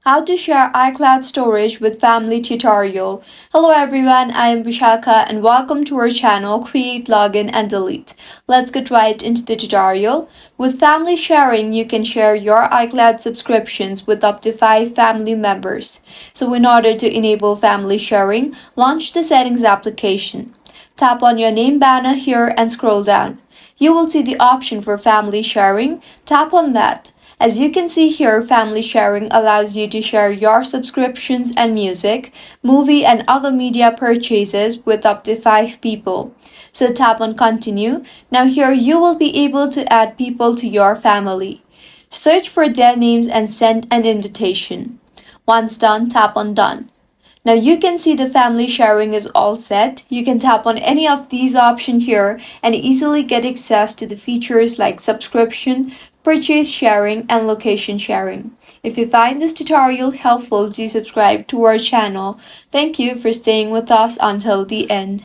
How to share iCloud storage with family tutorial. Hello everyone, I am Vishaka and welcome to our channel Create, Login and Delete. Let's get right into the tutorial. With family sharing, you can share your iCloud subscriptions with up to 5 family members. So in order to enable family sharing, launch the settings application. Tap on your name banner here and scroll down. You will see the option for family sharing. Tap on that. As you can see here, family sharing allows you to share your subscriptions and music, movie and other media purchases with up to 5 people. So tap on continue. Now here you will be able to add people to your family. Search for their names and send an invitation. Once done, tap on done. Now you can see the family sharing is all set. You can tap on any of these options here and easily get access to the features like subscription, purchase sharing, and location sharing. If you find this tutorial helpful, do subscribe to our channel. Thank you for staying with us until the end.